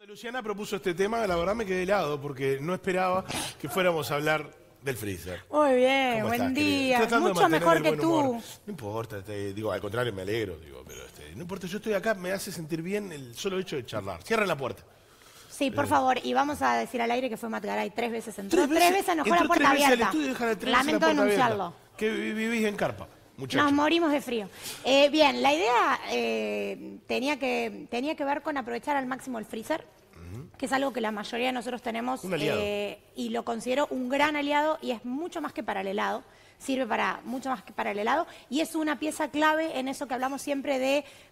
Luciana propuso este tema, la verdad me quedé helado porque no esperaba que fuéramos a hablar del freezer. Muy bien, ¿Cómo buen estás, día. querida? Mucho mejor el que buen tú. humor. No importa, digo, al contrario me alegro, digo, pero no importa, yo estoy acá, me hace sentir bien el solo hecho de charlar. Cierren la puerta. Sí, por favor, y vamos a decir al aire que fue Matt Garay 3 veces entró. Tres veces enojó la entró puerta 3 veces abierta. al estudio y deja la 3 veces Lamento la puerta denunciarlo. abierta. Que vivís en carpa, muchachos. Nos morimos de frío. Bien, la idea tenía que ver con aprovechar al máximo el freezer, que es algo que la mayoría de nosotros tenemos Un aliado. y lo considero un gran aliado y es mucho más que para el helado. Sirve para mucho más que para el helado y es una pieza clave en eso que hablamos siempre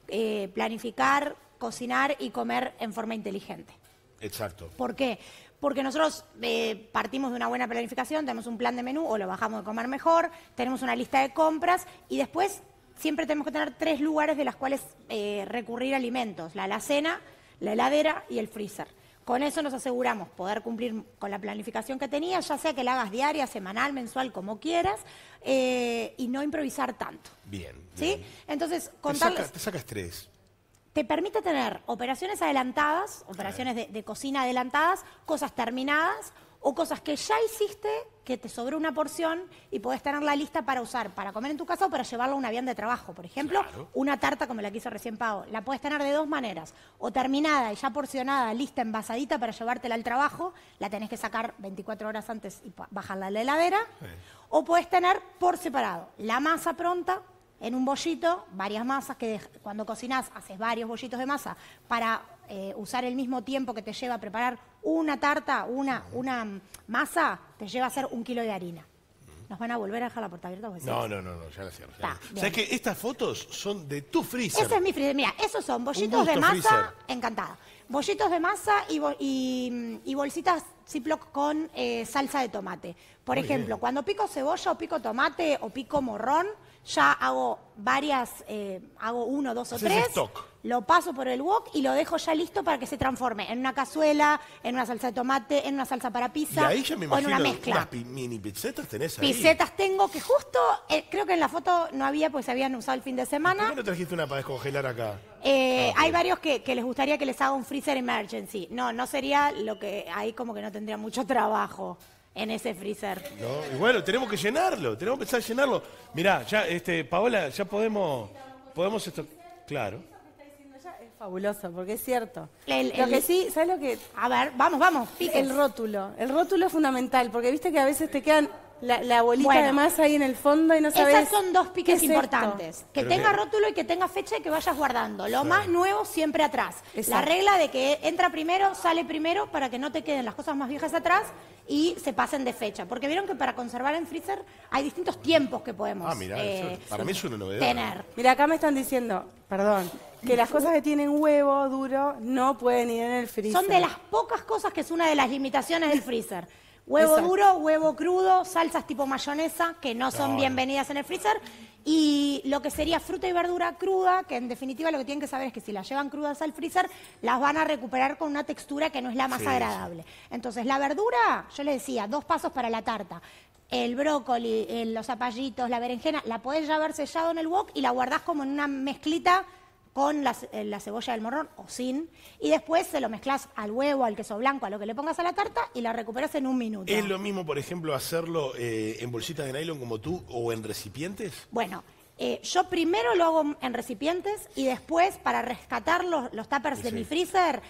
de planificar, cocinar y comer en forma inteligente. Exacto. ¿Por qué? Porque nosotros partimos de una buena planificación, tenemos un plan de menú o lo bajamos de comer mejor, tenemos una lista de compras y después siempre tenemos que tener 3 lugares de los cuales recurrir a alimentos, la alacena, la heladera y el freezer. Con eso nos aseguramos poder cumplir con la planificación que tenías, ya sea que la hagas diaria, semanal, mensual, como quieras, y no improvisar tanto. Bien. ¿Sí? Entonces, contarles... Te saca estrés. Te permite tener operaciones adelantadas, operaciones de cocina adelantadas, cosas terminadas o cosas que ya hiciste, que te sobró una porción y podés tenerla lista para usar, para comer en tu casa o para llevarla a un avión de trabajo. Por ejemplo, Claro. una tarta como la que hizo recién Pau. La puedes tener de 2 maneras. O terminada y ya porcionada, lista, envasadita para llevártela al trabajo. La tenés que sacar 24 horas antes y bajarla a la heladera. Sí. O podés tener por separado la masa pronta, en un bollito, varias masas, que cuando cocinás haces varios bollitos de masa para usar el mismo tiempo que te lleva a preparar una tarta, una masa, te lleva a hacer 1 kilo de harina. ¿Nos van a volver a dejar la puerta abierta? No, ya la cierro. Está, bien. ¿Sabes que estas fotos son de tu freezer? Ese es mi freezer. Mira, esos son bollitos de gusto masa, freezer. encantada. Bollitos de masa y bolsitas Ziploc con salsa de tomate. Por Muy ejemplo, bien. cuando pico cebolla o pico tomate o pico morrón, ya hago hago 1, 2 o Haces 3. stock. Lo paso por el wok y lo dejo ya listo para que se transforme en una cazuela, en una salsa de tomate, en una salsa para Y pizza ahí ya me o en imagino una mezcla. unas mini pizzetas tenés ahí. Pisetas tengo que justo, creo que en la foto no había, pues se habían usado el fin de ¿Por semana. qué no trajiste una para descongelar acá? Hay varios que les gustaría que les haga un freezer emergency. No sería lo que, ahí como que no tendría mucho trabajo en ese freezer. No, y bueno, tenemos que llenarlo, tenemos que empezar a llenarlo. Mirá, ya, Paola, ya podemos esto. Claro. Es fabuloso, porque es cierto. El- Lo que sí, ¿sabes lo que...? A ver, vamos, pique. El rótulo. El rótulo es fundamental, porque viste que a veces te quedan la bolita Bueno. de masa ahí en el fondo y no sabes... Esas son 2 piques ¿qué es esto? importantes. Que Pero tenga bien. rótulo y que tenga fecha y que vayas guardando. Lo más nuevo siempre atrás. Exacto. La regla de que entra primero, sale primero, para que no te queden las cosas más viejas atrás y se pasen de fecha. Porque vieron que para conservar en freezer hay distintos tiempos que podemos Mirá, para mí es una novedad. tener. Mira, acá me están diciendo, perdón, que las cosas que tienen huevo duro no pueden ir en el freezer. Son de las pocas cosas que es una de las limitaciones del freezer. Huevo Exacto. duro, huevo crudo, salsas tipo mayonesa, que no son bienvenidas en el freezer. Y lo que sería fruta y verdura cruda, que en definitiva lo que tienen que saber es que si las llevan crudas al freezer, las van a recuperar con una textura que no es la más Sí, agradable. Entonces, la verdura, yo le decía, 2 pasos para la tarta. El brócoli, los zapallitos, la berenjena, la podés ya haber sellado en el wok y la guardás como en una mezclita con la cebolla del morrón o sin, y después se lo mezclas al huevo, al queso blanco, a lo que le pongas a la tarta y la recuperas en 1 minuto. ¿Es lo mismo, por ejemplo, hacerlo en bolsitas de nylon como tú o en recipientes? Bueno, yo primero lo hago en recipientes y después, para rescatar los tuppers de Sí. mi freezer,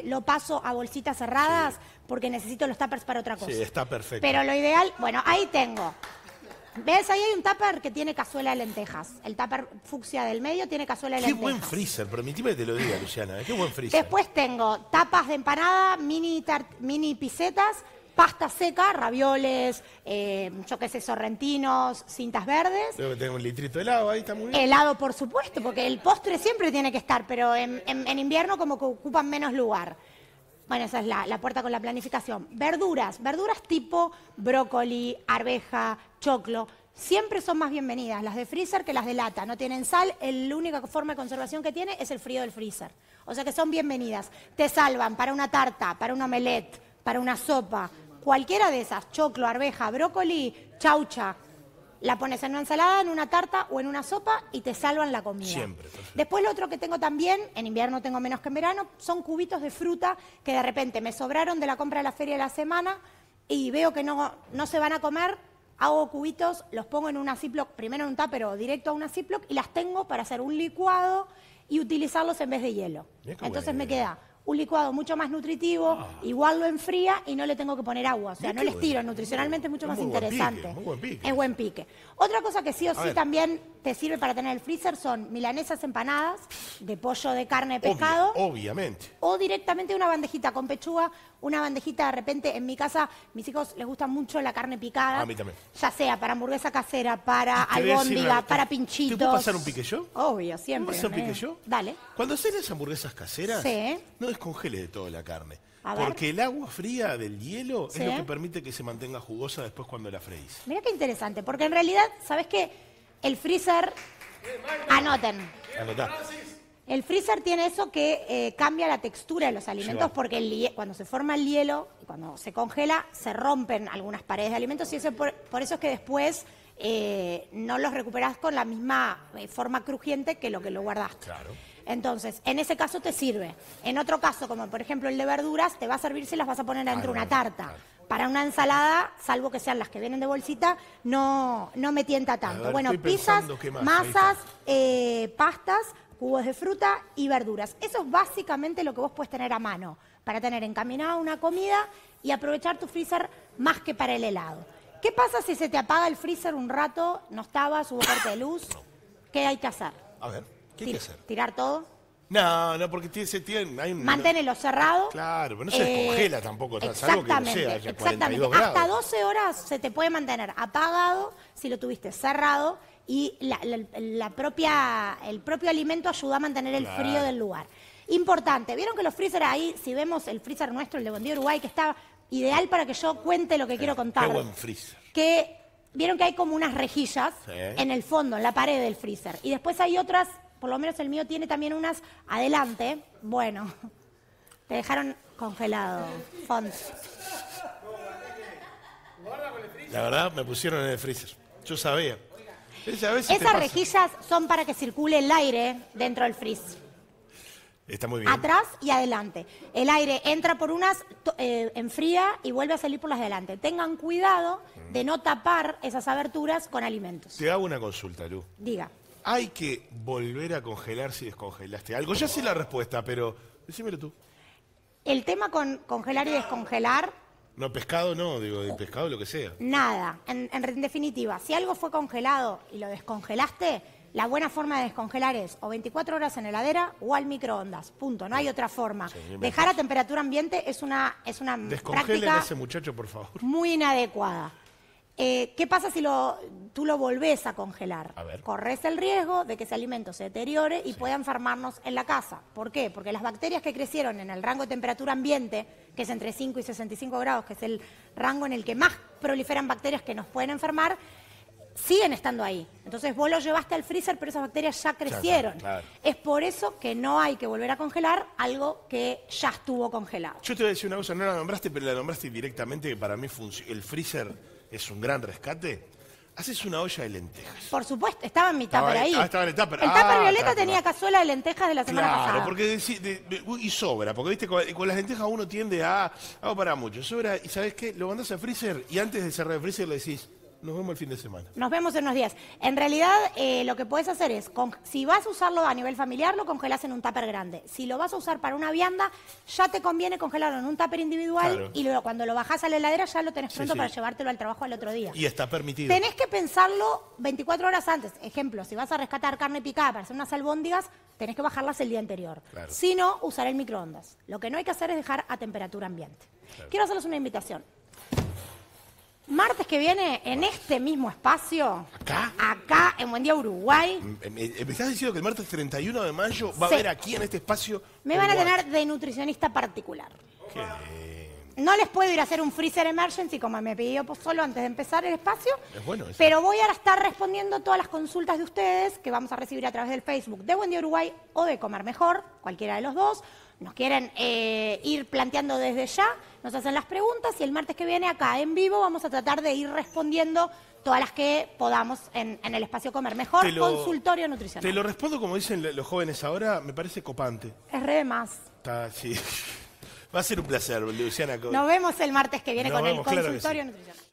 lo paso a bolsitas cerradas porque necesito los tuppers para otra cosa. Sí, está perfecto. Pero lo ideal, bueno, ahí tengo. ¿Ves? Ahí hay un tupper que tiene cazuela de lentejas. El tupper fucsia del medio tiene cazuela de Qué lentejas. buen freezer, permitime que te lo diga, Luciana. Qué buen freezer. Después tengo tapas de empanada, mini pisetas, pasta seca, ravioles, yo qué sé, sorrentinos, cintas verdes. Creo que tengo un litrito de helado ahí, está muy bien. Helado, por supuesto, porque el postre siempre tiene que estar, pero en invierno como que ocupan menos lugar. Bueno, esa es la puerta con la planificación. Verduras tipo brócoli, arveja, choclo, siempre son más bienvenidas las de freezer que las de lata. No tienen sal, la única forma de conservación que tiene es el frío del freezer. O sea que son bienvenidas. Te salvan para una tarta, para un omelette, para una sopa, cualquiera de esas, choclo, arveja, brócoli, chaucha. la pones en una ensalada, en una tarta o en una sopa y te salvan la comida. Siempre, perfecto. Después lo otro que tengo también, en invierno tengo menos que en verano, son cubitos de fruta que de repente me sobraron de la compra de la feria de la semana y veo que no se van a comer, hago cubitos, los pongo en una Ziploc, primero en un tupper o directo a una Ziploc y las tengo para hacer un licuado y utilizarlos en vez de hielo. Mirá qué Entonces buena me idea. queda un licuado mucho más nutritivo, igual lo enfría y no le tengo que poner agua. O sea, Mirá no qué les tiro, bueno. nutricionalmente es mucho Es más muy buen interesante. pique, muy buen pique. Es buen pique. Otra cosa que sí o sí ver. también te sirve para tener el freezer son milanesas empanadas de pollo, de carne, de pescado. Obviamente. O directamente una bandejita con pechuga, una bandejita de repente, en mi casa, mis hijos les gusta mucho la carne picada. A mí también. Ya sea para hamburguesa casera, para Te voy a decir albóndiga, una- para ¿Te pinchitos. puedo pasar un pique yo? Obvio, siempre. ¿Puedo pasar un pique yo? Dale. Cuando haces las hamburguesas caseras, Sí. no descongeles de todo la carne. A ver. Porque el agua fría del hielo Sí. es lo que permite que se mantenga jugosa después cuando la freís. Mira qué interesante, porque en realidad, ¿sabes qué? El freezer, anoten, Anotá. el freezer tiene eso que cambia la textura de los alimentos va. porque cuando se forma el hielo y cuando se congela, se rompen algunas paredes de alimentos y eso por eso es que después no los recuperás con la misma forma crujiente que lo guardaste. Claro. Entonces, en ese caso te sirve. En otro caso, como por ejemplo el de verduras, te va a servir si las vas a poner dentro de una tarta. claro. Para una ensalada, salvo que sean las que vienen de bolsita, no me tienta tanto. ver, Bueno, estoy pizzas, pensando qué más. masas, pastas, cubos de fruta y verduras. Eso es básicamente lo que vos puedes tener a mano para tener encaminada una comida y aprovechar tu freezer más que para el helado. ¿Qué pasa si se te apaga el freezer un rato, no estabas, hubo corte de luz? ¿Qué hay que hacer? A ver, ¿qué hay que hacer? ¿Tirar todo? No, porque hay un... Manténelo cerrado. Claro, pero no se descongela tampoco, salvo que no sea haya 42 Hasta grados. 12 horas se te puede mantener apagado si lo tuviste cerrado y el propio alimento ayuda a mantener el frío del lugar. Importante, vieron que los freezers ahí, si vemos el freezer nuestro, el de Bondía Uruguay, que está ideal para que yo cuente lo que quiero contar. Qué buen freezer. Que vieron que hay como unas rejillas Sí. en el fondo, en la pared del freezer. Y después hay otras, por lo menos el mío tiene también unas adelante. Bueno, te dejaron congelado, Fons. La verdad, me pusieron en el freezer. Yo sabía. A veces te Esas pasa. rejillas son para que circule el aire dentro del freezer. Está muy bien. Atrás y adelante. El aire entra por unas, enfría y vuelve a salir por las de adelante. Tengan cuidado de no tapar esas aberturas con alimentos. Te hago una consulta, Lu. Diga. ¿Hay que volver a congelar si descongelaste algo? Ya sé la respuesta, pero decímelo tú. El tema con congelar y descongelar, No, pescado no, digo, de pescado lo que sea. nada. En definitiva, si algo fue congelado y lo descongelaste, la buena forma de descongelar es o 24 horas en heladera o al microondas. Punto. No hay otra forma. Dejar a temperatura ambiente es una Descongelen práctica a ese muchacho, por favor. muy inadecuada. ¿Qué pasa si tú lo volvés a congelar? A ver. Corres el riesgo de que ese alimento se deteriore y pueda enfermarnos en la casa. ¿Por qué? Porque las bacterias que crecieron en el rango de temperatura ambiente, que es entre 5 y 65 grados, que es el rango en el que más proliferan bacterias que nos pueden enfermar, siguen estando ahí. Entonces vos lo llevaste al freezer, pero esas bacterias ya crecieron. claro. Es por eso que no hay que volver a congelar algo que ya estuvo congelado. Yo te voy a decir una cosa, no la nombraste, pero la nombraste directamente, que para mí el freezer es un gran rescate. Haces una olla de lentejas. Por supuesto, estaba en mi Estaba tupper ahí. estaba en el tupper. El tupper Ah, violeta claro, tenía claro. cazuela de lentejas de la semana Claro, pasada. porque y sobra, porque viste, con las lentejas uno tiende a, hago para mucho, sobra, y ¿sabes qué? Lo mandás al freezer y antes de cerrar el freezer le decís, nos vemos el fin de semana. Nos vemos en unos días. En realidad, lo que puedes hacer es, si vas a usarlo a nivel familiar, lo congelás en un tupper grande. Si lo vas a usar para una vianda, ya te conviene congelarlo en un tupper individual Claro. y luego cuando lo bajás a la heladera ya lo tenés Sí, pronto sí. para llevártelo al trabajo al otro día. Y está permitido. Tenés que pensarlo 24 horas antes. Ejemplo, si vas a rescatar carne picada para hacer unas albóndigas, tenés que bajarlas el día anterior. Claro. Si no, usar el microondas. Lo que no hay que hacer es dejar a temperatura ambiente. Quiero hacerles una invitación. Martes que viene, en este mismo espacio, acá en Buen Día Uruguay, Me estás diciendo que el martes 31 de mayo va a Sí. haber aquí en este espacio... me van a Uruguay. tener de nutricionista particular. Qué lindo. No les puedo ir a hacer un freezer emergency como me pidió solo antes de empezar el espacio. Es bueno eso. Pero voy a estar respondiendo todas las consultas de ustedes que vamos a recibir a través del Facebook de Buen Día Uruguay o de Comer Mejor, cualquiera de los dos. Nos quieren ir planteando desde ya, nos hacen las preguntas y el martes que viene acá en vivo vamos a tratar de ir respondiendo todas las que podamos en el espacio Comer Mejor, consultorio nutricional. Te lo respondo como dicen los jóvenes ahora, me parece copante. Es re de más. Sí. Va a ser un placer, Luciana. Nos vemos el martes que viene con el consultorio nutricional.